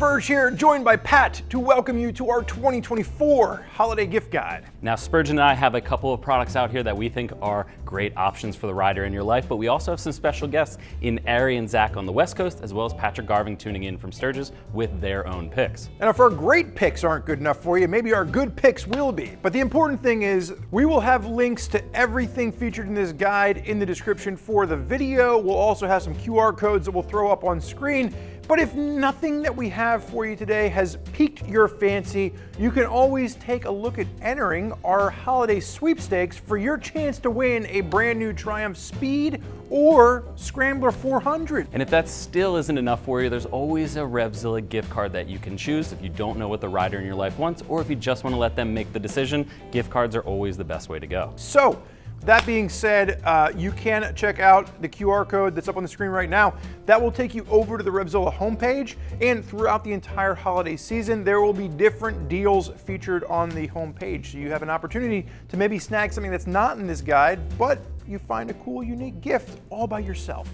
Spurg here, joined by Pat to welcome you to our 2024 holiday gift guide. Now, Spurgeon and I have a couple of products out here that we think are great options for the rider in your life, but we also have some special guests in Ari and Zack on the West Coast, as well as Patrick Garving tuning in from Sturgis with their own picks. And if our great picks aren't good enough for you, maybe our good picks will be. But the important thing is we will have links to everything featured in this guide in the description for the video. We'll also have some QR codes that we'll throw up on screen. But if nothing that we have for you today has piqued your fancy, you can always take a look at entering our holiday sweepstakes for your chance to win a brand new Triumph Speed or Scrambler 400. And if that still isn't enough for you, there's always a RevZilla gift card that you can choose if you don't know what the rider in your life wants, or if you just want to let them make the decision. Gift cards are always the best way to go. So, that being said, you can check out the QR code that's up on the screen right now. That will take you over to the RevZilla homepage, and throughout the entire holiday season, there will be different deals featured on the homepage. So you have an opportunity to maybe snag something that's not in this guide, but you find a cool, unique gift all by yourself.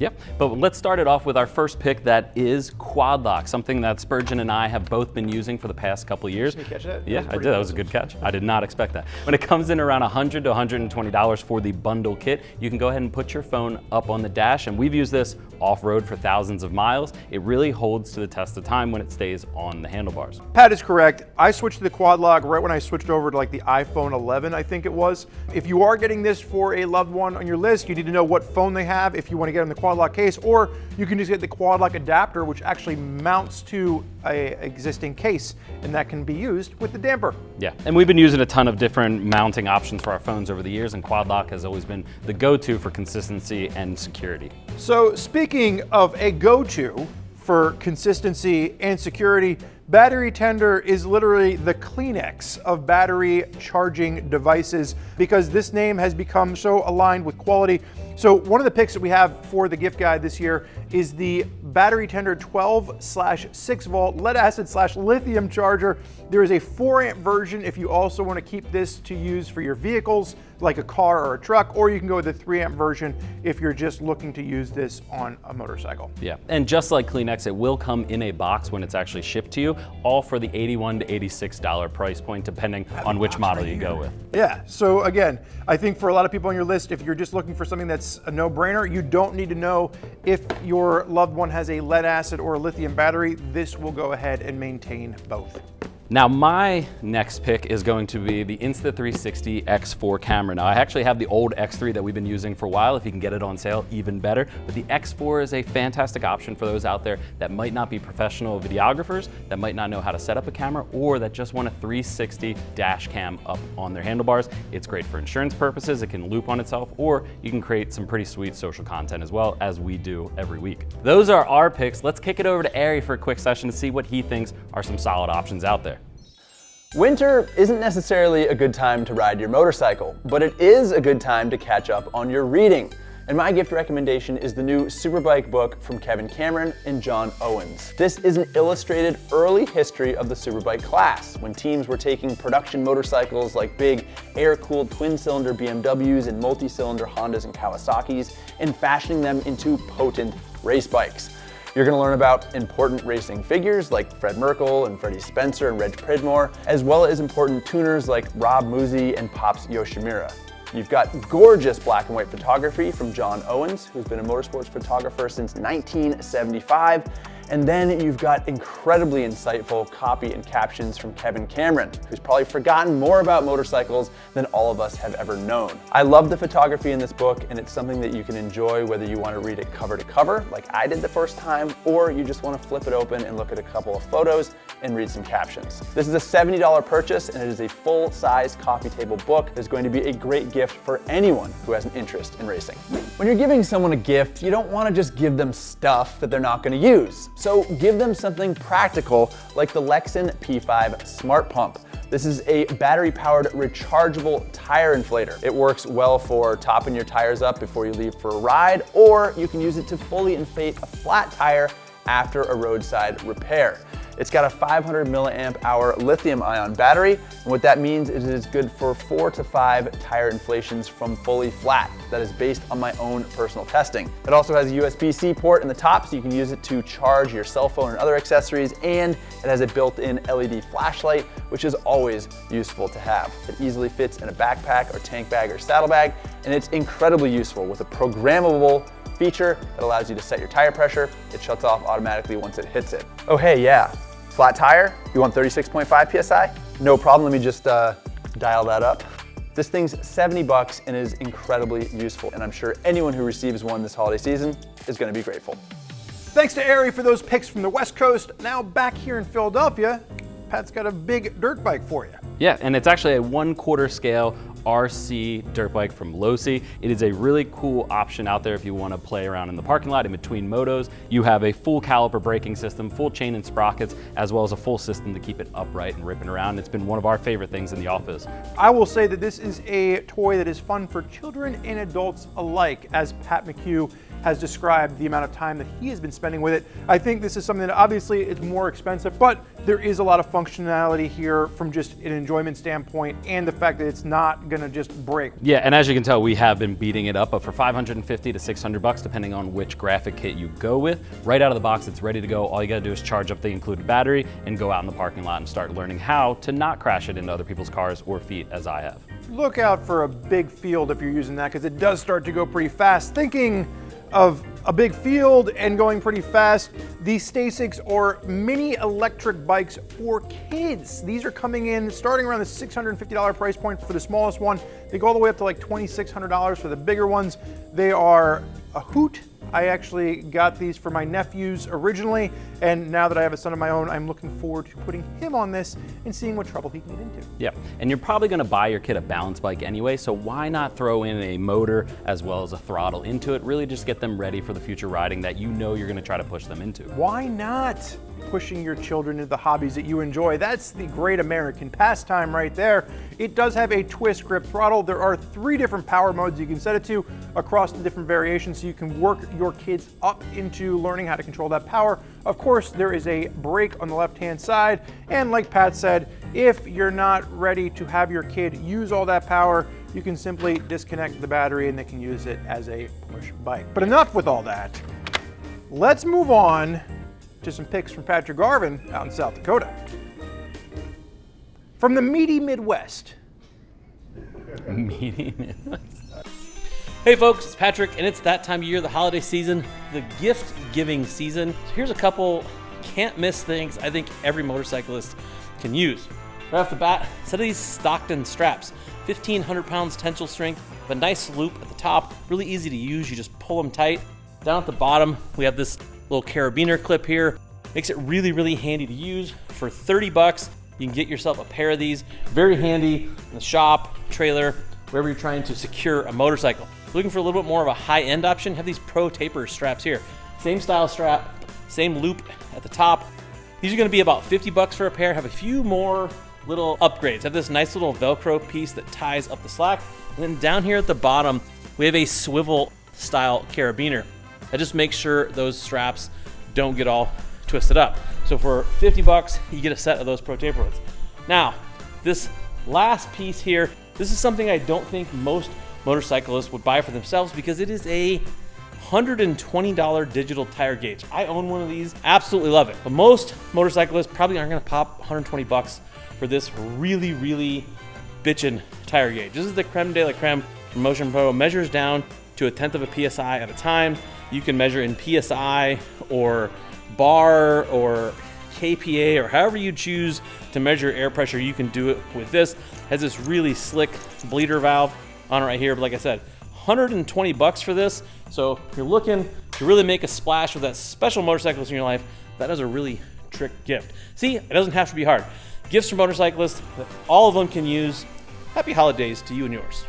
Yep, but let's start it off with our first pick, that is Quad Lock, something that Spurgeon and I have both been using for the past couple of years. Did you catch that? Yeah, I did. That was a good catch. I did not expect that. When it comes in around $100 to $120 for the bundle kit, you can go ahead and put your phone up on the dash, and we've used this off-road for thousands of miles. It really holds to the test of time when it stays on the handlebars. Pat is correct. I switched to the Quad Lock right when I switched over to like the iPhone 11, I think it was. If you are getting this for a loved one on your list, you need to know what phone they have if you want to get on the Quad Lock case, or you can just get the Quad Lock adapter, which actually mounts to an existing case, and that can be used with the damper. Yeah, and we've been using a ton of different mounting options for our phones over the years, and Quad Lock has always been the go-to for consistency and security. So speaking of a go-to for consistency and security, Battery Tender is literally the Kleenex of battery charging devices, because this name has become so aligned with quality. So one of the picks that we have for the gift guide this year is the Battery Tender 12/6 volt lead acid / lithium charger. There is a 4 amp version if you also want to keep this to use for your vehicles like a car or a truck, or you can go with the 3 amp version if you're just looking to use this on a motorcycle. Yeah, and just like Kleenex, it will come in a box when it's actually shipped to you, all for the $81 to $86 price point, depending on which model you go with. Yeah, so again, I think for a lot of people on your list, if you're just looking for something that's a no-brainer, you don't need to know if your loved one has a lead acid or a lithium battery. This will go ahead and maintain both. Now, my next pick is going to be the Insta360 X4 camera. Now, I actually have the old X3 that we've been using for a while. If you can get it on sale, even better. But the X4 is a fantastic option for those out there that might not be professional videographers, that might not know how to set up a camera, or that just want a 360 dash cam up on their handlebars. It's great for insurance purposes. It can loop on itself, or you can create some pretty sweet social content as well, as we do every week. Those are our picks. Let's kick it over to Ari for a quick session to see what he thinks are some solid options out there. Winter isn't necessarily a good time to ride your motorcycle, but it is a good time to catch up on your reading. And my gift recommendation is the new Superbike book from Kevin Cameron and John Owens. This is an illustrated early history of the Superbike class, when teams were taking production motorcycles like big air-cooled twin-cylinder BMWs and multi-cylinder Hondas and Kawasaki's and fashioning them into potent race bikes. You're going to learn about important racing figures like Fred Merkel and Freddie Spencer and Reg Pridmore, as well as important tuners like Rob Musi and Pops Yoshimura. You've got gorgeous black and white photography from John Owens, who's been a motorsports photographer since 1975. And then you've got incredibly insightful copy and captions from Kevin Cameron, who's probably forgotten more about motorcycles than all of us have ever known. I love the photography in this book, and it's something that you can enjoy whether you want to read it cover to cover, like I did the first time, or you just want to flip it open and look at a couple of photos and read some captions. This is a $70 purchase, and it is a full-size coffee table book. It's going to be a great gift for anyone who has an interest in racing. When you're giving someone a gift, you don't want to just give them stuff that they're not going to use. So give them something practical like the Lexan P5 Smart Pump. This is a battery-powered rechargeable tire inflator. It works well for topping your tires up before you leave for a ride, or you can use it to fully inflate a flat tire after a roadside repair. It's got a 500 milliamp hour lithium ion battery, and what that means is it is good for 4 to 5 tire inflations from fully flat. That is based on my own personal testing. It also has a USB-C port in the top, so you can use it to charge your cell phone and other accessories, and it has a built-in LED flashlight, which is always useful to have. It easily fits in a backpack or tank bag or saddlebag, and it's incredibly useful with a programmable feature that allows you to set your tire pressure. It shuts off automatically once it hits it. Oh hey, yeah, flat tire, you want 36.5 PSI? No problem, let me just dial that up. This thing's $70 and is incredibly useful, and I'm sure anyone who receives one this holiday season is gonna be grateful. Thanks to Ari for those picks from the West Coast. Now back here in Philadelphia, Pat's got a big dirt bike for you. Yeah, and it's actually a 1/4 scale RC dirt bike from Losi. It is a really cool option out there if you want to play around in the parking lot in between motos. You have a full caliper braking system, full chain and sprockets, as well as a full system to keep it upright and ripping around. It's been one of our favorite things in the office. I will say that this is a toy that is fun for children and adults alike, as Pat McHugh has described the amount of time that he has been spending with it. I think this is something that obviously is more expensive, but there is a lot of functionality here from just an enjoyment standpoint and the fact that it's not gonna just break. Yeah, and as you can tell, we have been beating it up, but for $550 to $600, depending on which graphic kit you go with, right out of the box, it's ready to go. All you gotta do is charge up the included battery and go out in the parking lot and start learning how to not crash it into other people's cars or feet, as I have. Look out for a big field if you're using that, because it does start to go pretty fast. Thinking of a big field and going pretty fast, the Stasics are mini electric bikes for kids. These are coming in starting around the $650 price point for the smallest one. They go all the way up to like $2,600 for the bigger ones. They are a hoot. I actually got these for my nephews originally, and now that I have a son of my own, I'm looking forward to putting him on this and seeing what trouble he can get into. Yeah, and you're probably gonna buy your kid a balance bike anyway, so why not throw in a motor as well as a throttle into it? Really just get them ready for the future riding that you know you're gonna try to push them into. Why not pushing your children into the hobbies that you enjoy? That's the great American pastime right there. It does have a twist grip throttle. There are 3 different power modes you can set it to across the different variations, so you can work your kids up into learning how to control that power. Of course, there is a brake on the left-hand side, and like Pat said, if you're not ready to have your kid use all that power, you can simply disconnect the battery and they can use it as a push bike. But enough with all that. Let's move on to some picks from Patrick Garvin out in South Dakota. From the meaty Midwest. Meaty Midwest. Hey folks, it's Patrick, and it's that time of year, the holiday season, the gift-giving season. So here's a couple can't-miss things I think every motorcyclist can use. Right off the bat, set of these Stockton straps. 1,500 pounds tensile strength, a nice loop at the top, really easy to use. You just pull them tight. Down at the bottom, we have this little carabiner clip here. Makes it really, really handy to use. For $30, you can get yourself a pair of these. Very handy in the shop, trailer, wherever you're trying to secure a motorcycle. Looking for a little bit more of a high-end option, have these Pro Taper straps here. Same style strap, same loop at the top. These are gonna be about $50 for a pair. Have a few more little upgrades. Have this nice little Velcro piece that ties up the slack. And then down here at the bottom, we have a swivel style carabiner. That just makes sure those straps don't get all twisted up. So for $50, you get a set of those Pro Taper ones. Now, this last piece here, this is something I don't think most motorcyclists would buy for themselves because it is a $120 digital tire gauge. I own one of these, absolutely love it. But most motorcyclists probably aren't gonna pop $120 for this really, really bitchin' tire gauge. This is the creme de la creme from Motion Pro. Measures down to 1/10 of a PSI at a time. You can measure in PSI or bar or KPA or however you choose to measure air pressure. You can do it with this. It has this really slick bleeder valve on it right here. But like I said, $120 for this. So if you're looking to really make a splash with that special motorcyclist in your life, that is a really trick gift. See, it doesn't have to be hard. Gifts for motorcyclists that all of them can use. Happy holidays to you and yours.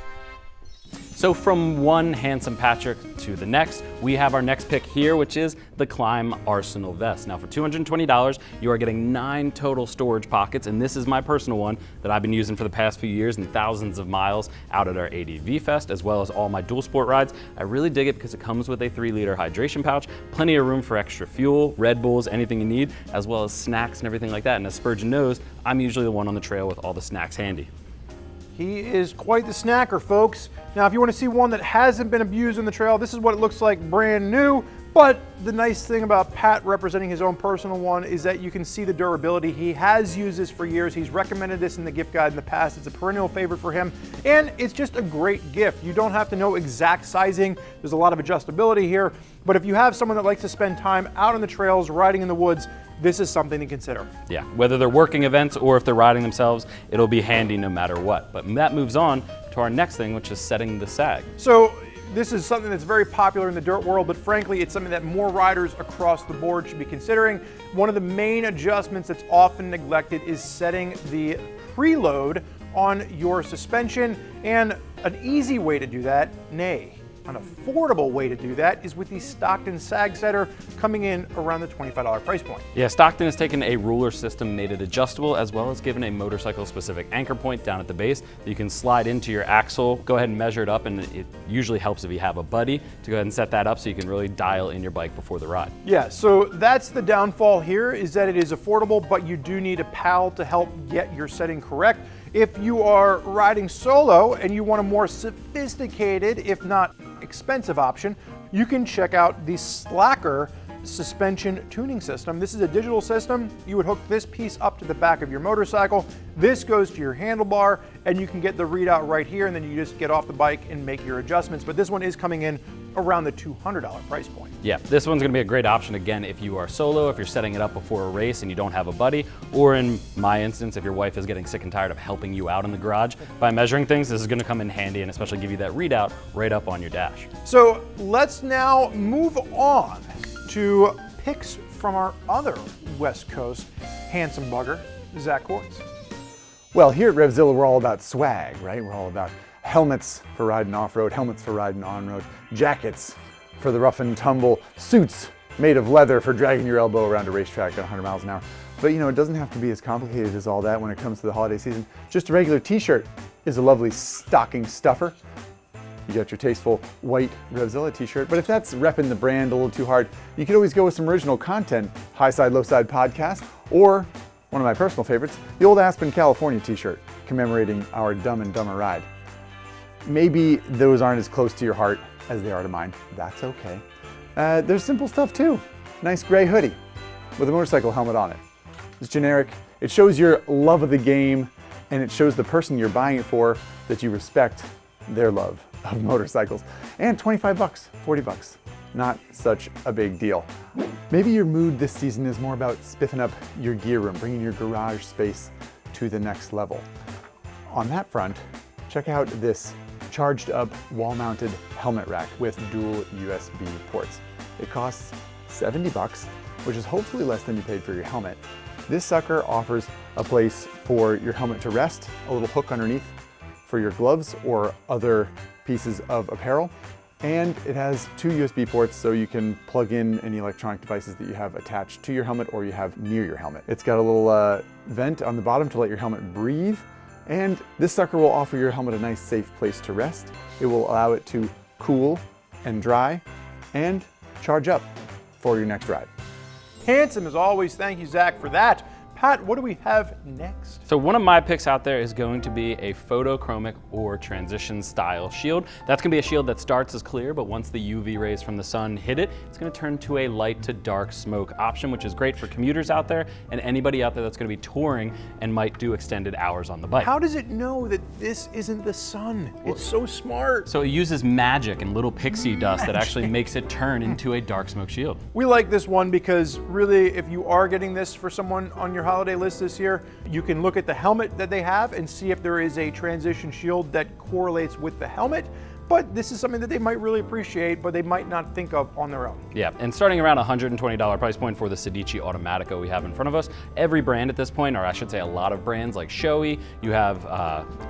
So from one handsome Patrick to the next, we have our next pick here, which is the Climb Arsenal Vest. Now for $220, you are getting 9 total storage pockets, and this is my personal one that I've been using for the past few years and thousands of miles out at our ADV Fest, as well as all my dual sport rides. I really dig it because it comes with a 3-liter hydration pouch, plenty of room for extra fuel, Red Bulls, anything you need, as well as snacks and everything like that. And as Spurgeon knows, I'm usually the one on the trail with all the snacks handy. He is quite the snacker, folks. Now, if you want to see one that hasn't been abused on the trail, this is what it looks like brand new. But the nice thing about Pat representing his own personal one is that you can see the durability. He has used this for years. He's recommended this in the gift guide in the past. It's a perennial favorite for him, and it's just a great gift. You don't have to know exact sizing. There's a lot of adjustability here, but if you have someone that likes to spend time out on the trails, riding in the woods, this is something to consider. Yeah, whether they're working events or if they're riding themselves, it'll be handy no matter what. But that moves on to our next thing, which is setting the sag. So this is something that's very popular in the dirt world, but frankly, it's something that more riders across the board should be considering. One of the main adjustments that's often neglected is setting the preload on your suspension, and an easy way to do that, nay, an affordable way to do that, is with the Stockton Sag Setter, coming in around the $25 price point. Yeah, Stockton has taken a ruler system, made it adjustable, as well as given a motorcycle-specific anchor point down at the base that you can slide into your axle, go ahead and measure it up, and it usually helps if you have a buddy to go ahead and set that up so you can really dial in your bike before the ride. Yeah, so that's the downfall here, is that it is affordable, but you do need a pal to help get your setting correct. If you are riding solo and you want a more sophisticated, if not expensive option, you can check out the Slacker suspension tuning system. This is a digital system. You would hook this piece up to the back of your motorcycle. This goes to your handlebar, and you can get the readout right here, and then you just get off the bike and make your adjustments. But this one is coming in around the $200 price point. Yeah, this one's gonna be a great option, again, if you are solo, if you're setting it up before a race and you don't have a buddy, or in my instance, if your wife is getting sick and tired of helping you out in the garage by measuring things, this is gonna come in handy and especially give you that readout right up on your dash. So let's now move on to picks from our other West Coast handsome bugger, Zack. Well, here at RevZilla, we're all about swag, right? We're all about helmets for riding off-road, helmets for riding on-road, jackets for the rough and tumble, suits made of leather for dragging your elbow around a racetrack at 100 miles an hour. But you know, it doesn't have to be as complicated as all that when it comes to the holiday season. Just a regular t-shirt is a lovely stocking stuffer. You got your tasteful white RevZilla t-shirt, but if that's repping the brand a little too hard, you could always go with some original content, High Side, Low Side podcast, or one of my personal favorites, the old Aspen, California t-shirt commemorating our Dumb and Dumber ride. Maybe those aren't as close to your heart as they are to mine. That's okay. There's simple stuff too. Nice gray hoodie with a motorcycle helmet on it. It's generic. It shows your love of the game, and it shows the person you're buying it for that you respect their love of motorcycles. And 25 bucks, 40 bucks. Not such a big deal. Maybe your mood this season is more about spiffing up your gear room, bringing your garage space to the next level. On that front, check out this charged up wall-mounted helmet rack with dual USB ports. It costs 70 bucks, which is hopefully less than you paid for your helmet. This sucker offers a place for your helmet to rest, a little hook underneath for your gloves or other pieces of apparel, and it has 2 USB ports so you can plug in any electronic devices that you have attached to your helmet or you have near your helmet. It's got a little vent on the bottom to let your helmet breathe, and this sucker will offer your helmet a nice safe place to rest. It will allow it to cool and dry and charge up for your next ride. Handsome as always. Thank you, Zack, for that. Pat, what do we have next? So one of my picks out there is going to be a photochromic or transition style shield. That's gonna be a shield that starts as clear, but once the UV rays from the sun hit it, it's gonna turn to a light to dark smoke option, which is great for commuters out there and anybody out there that's gonna be touring and might do extended hours on the bike. How does it know that this isn't the sun? It's so smart. So it uses magic and little pixie dust that actually makes it turn into a dark smoke shield. We like this one because really, if you are getting this for someone on your holiday list this year, you can look at the helmet that they have and see if there is a transition shield that correlates with the helmet. but this is something that they might really appreciate, but they might not think of on their own. Yeah, and starting around $120 price point for the Sedici Automatico we have in front of us. Every brand at this point, or I should say a lot of brands like Shoei, you have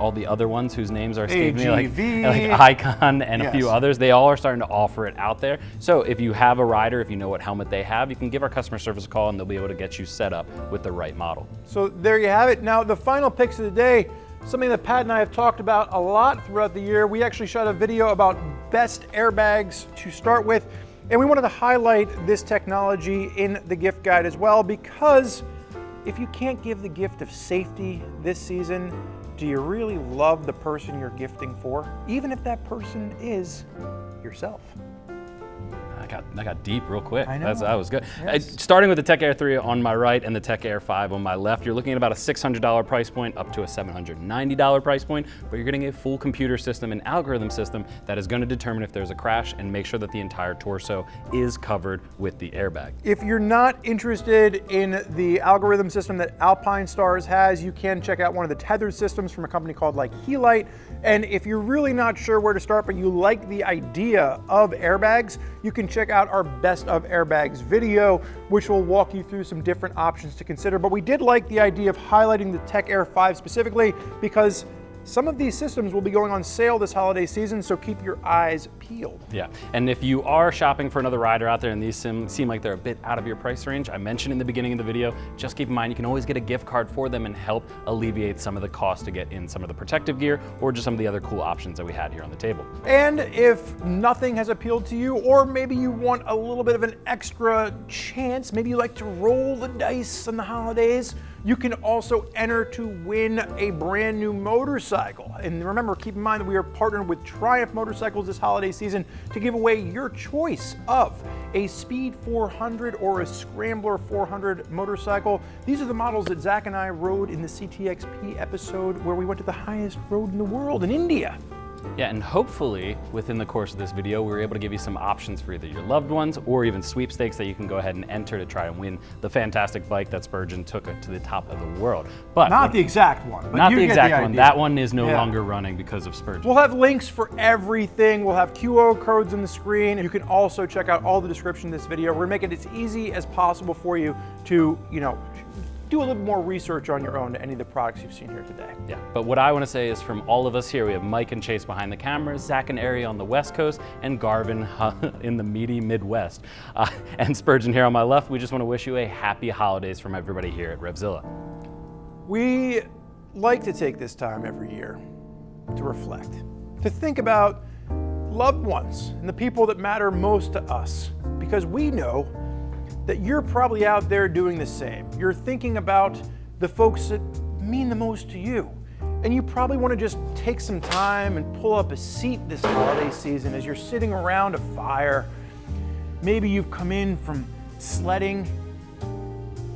all the other ones whose names are escaping me, like Icon and a few others. They all are starting to offer it out there. So if you have a rider, if you know what helmet they have, you can give our customer service a call and they'll be able to get you set up with the right model. So there you have it. Now the final picks of the day, something that Pat and I have talked about a lot throughout the year. We actually shot a video about best airbags to start with, and we wanted to highlight this technology in the gift guide as well, because if you can't give the gift of safety this season, do you really love the person you're gifting for, even if that person is yourself? That got deep real quick. I know. That was good. Yes. Starting with the Tech Air 3 on my right and the Tech Air 5 on my left, you're looking at about a $600 price point up to a $790 price point, but you're getting a full computer system and algorithm system that is going to determine if there's a crash and make sure that the entire torso is covered with the airbag. If you're not interested in the algorithm system that Alpine Stars has, you can check out one of the tethered systems from a company called like Helite. And if you're really not sure where to start, but you like the idea of airbags, you can check out our Best of Airbags video, which will walk you through some different options to consider. But we did like the idea of highlighting the Tech Air 5 specifically because some of these systems will be going on sale this holiday season, so keep your eyes peeled. Yeah, and if you are shopping for another rider out there and these seem like they're a bit out of your price range, I mentioned in the beginning of the video, just keep in mind you can always get a gift card for them and help alleviate some of the cost to get in some of the protective gear or just some of the other cool options that we had here on the table. And if nothing has appealed to you, or maybe you want a little bit of an extra chance, maybe you like to roll the dice on the holidays, you can also enter to win a brand new motorcycle. And remember, keep in mind that we are partnered with Triumph Motorcycles this holiday season to give away your choice of a Speed 400 or a Scrambler 400 motorcycle. These are the models that Zack and I rode in the CTXP episode where we went to the highest road in the world in India. Yeah, and hopefully within the course of this video, we were able to give you some options for either your loved ones or even sweepstakes that you can go ahead and enter to try and win the fantastic bike that Spurgeon took to the top of the world. But Not the exact one. But not you the get exact the one. idea. That one is no Yeah. longer running because of Spurgeon. We'll have links for everything. We'll have QR codes on the screen. You can also check out all the description of this video. We're gonna make it as easy as possible for you to, do a little more research on your own to any of the products you've seen here today. Yeah, but what I want to say is from all of us here, we have Mike and Chase behind the camera, Zack and Ari on the West Coast, and Garvin in the meaty Midwest. And Spurgeon here on my left, we just want to wish you a happy holidays from everybody here at RevZilla. We like to take this time every year to reflect, to think about loved ones and the people that matter most to us, because we know that you're probably out there doing the same. You're thinking about the folks that mean the most to you. And you probably want to just take some time and pull up a seat this holiday season as you're sitting around a fire. Maybe you've come in from sledding.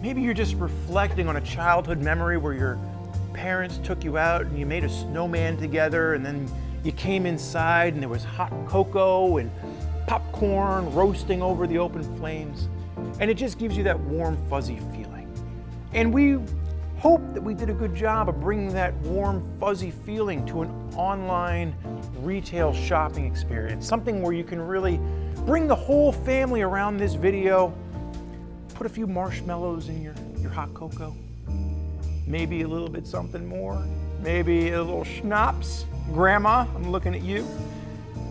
Maybe you're just reflecting on a childhood memory where your parents took you out and you made a snowman together, and then you came inside and there was hot cocoa and popcorn roasting over the open flames. And it just gives you that warm, fuzzy feeling. And we hope that we did a good job of bringing that warm, fuzzy feeling to an online retail shopping experience, something where you can really bring the whole family around this video, put a few marshmallows in your hot cocoa, maybe a little bit something more, maybe a little schnapps. Grandma, I'm looking at you.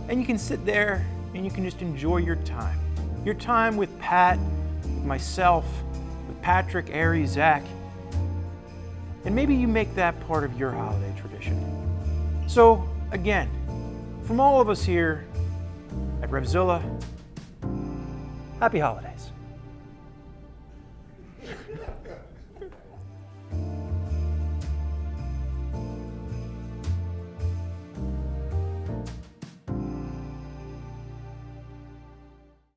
And you can sit there and you can just enjoy your time with Pat, with myself, with Patrick, Ari, Zack. And maybe you make that part of your holiday tradition. So again, from all of us here at RevZilla, happy holidays.